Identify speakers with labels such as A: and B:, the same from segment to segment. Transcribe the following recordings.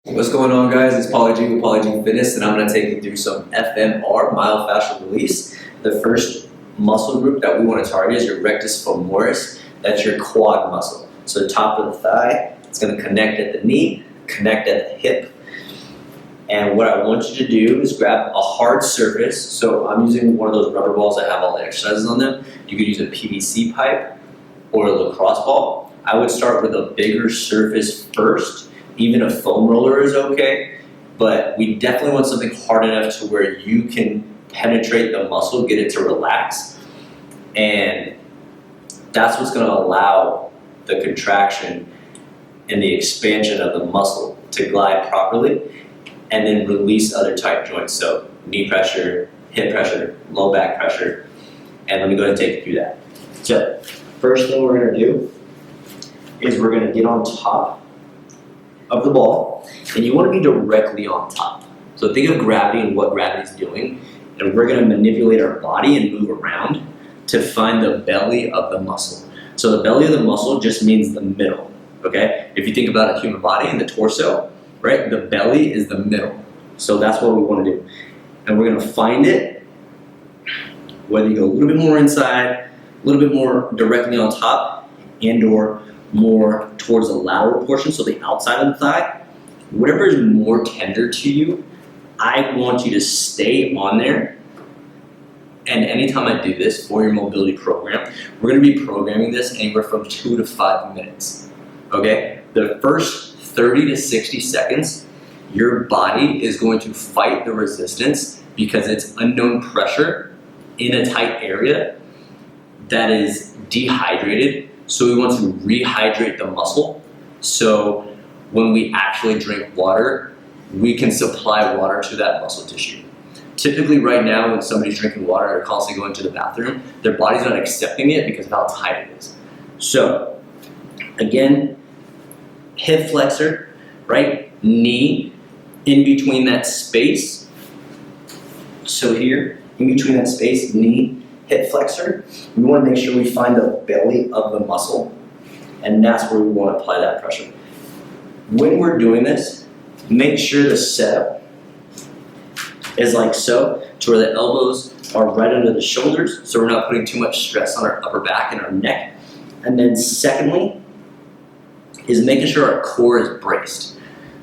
A: What's going on, guys? It's Pauly G with Pauly G Fitness, and I'm going to take you through some FMR, myofascial release. The first muscle group that we want to target is your rectus femoris. That's your quad muscle. So the top of the thigh, it's going to connect at the knee, connect at the hip. And what I want you to do is grab a hard surface. So I'm using one of those rubber balls that have all the exercises on them. You could use a PVC pipe or a lacrosse ball. I would start with a bigger surface first. Even a foam roller is okay, but we definitely want something hard enough to where you can penetrate the muscle, get it to relax, and that's what's going to allow the contraction and the expansion of the muscle to glide properly and then release other tight joints. So knee pressure, hip pressure, low back pressure, and let me go ahead and take you through that. So first thing we're going to do is we're going to get on top of the ball, and you want to be directly on top. So think of gravity and what gravity is doing, and we're going to manipulate our body and move around to find the belly of the muscle. So the belly of the muscle just means the middle, okay? If you think about a human body and the torso, right, the belly is the middle. So that's what we want to do. And we're going to find it, whether you go a little bit more inside, a little bit more directly on top, and or more towards the lateral portion, so the outside of the thigh. Whatever is more tender to you, I want you to stay on there. And anytime I do this for your mobility program, we're going to be programming this anywhere from 2 to 5 minutes. Okay? The first 30 to 60 seconds, your body is going to fight the resistance because it's unknown pressure in a tight area that is dehydrated. So we want to rehydrate the muscle. So when we actually drink water, we can supply water to that muscle tissue. Typically right now when somebody's drinking water, they're constantly going to the bathroom, their body's not accepting it because of how tight it is. So again, hip flexor, right? Knee in between that space. So here, in between that space, knee, hip flexor, we want to make sure we find the belly of the muscle, and that's where we want to apply that pressure. When we're doing this, make sure the setup is like so, to where the elbows are right under the shoulders, so we're not putting too much stress on our upper back and our neck. And then secondly, is making sure our core is braced.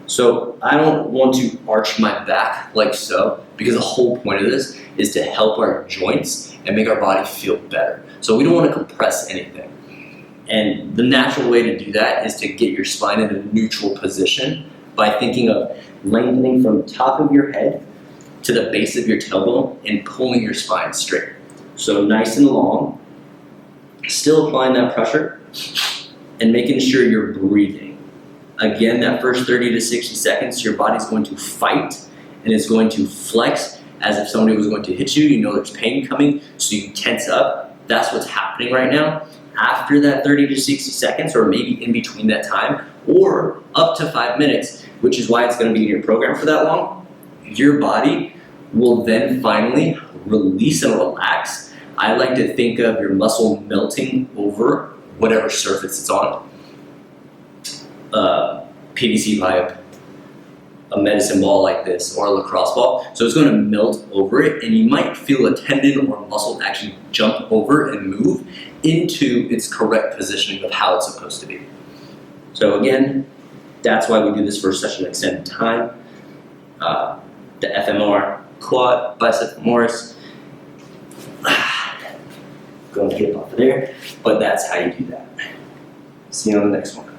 A: So I don't want to arch my back like so, because the whole point of this is to help our joints and make our body feel better. So we don't want to compress anything. And the natural way to do that is to get your spine in a neutral position by thinking of lengthening from the top of your head to the base of your tailbone and pulling your spine straight. So nice and long, still applying that pressure and making sure you're breathing. Again, that first 30 to 60 seconds, your body's going to fight and it's going to flex as if somebody was going to hit you. You know there's pain coming, so you tense up. That's what's happening right now. After that 30 to 60 seconds, or maybe in between that time, or up to 5 minutes, which is why it's going to be in your program for that long, your body will then finally release and relax. I like to think of your muscle melting over whatever surface it's on. PVC pipe, a medicine ball like this, or a lacrosse ball. So it's going to melt over it, and you might feel a tendon or a muscle actually jump over and move into its correct positioning of how it's supposed to be. So again, that's why we do this first session extended time. The FMR, quad, bicep femoris. Going to get off of there, but that's how you do that. See you on the next one.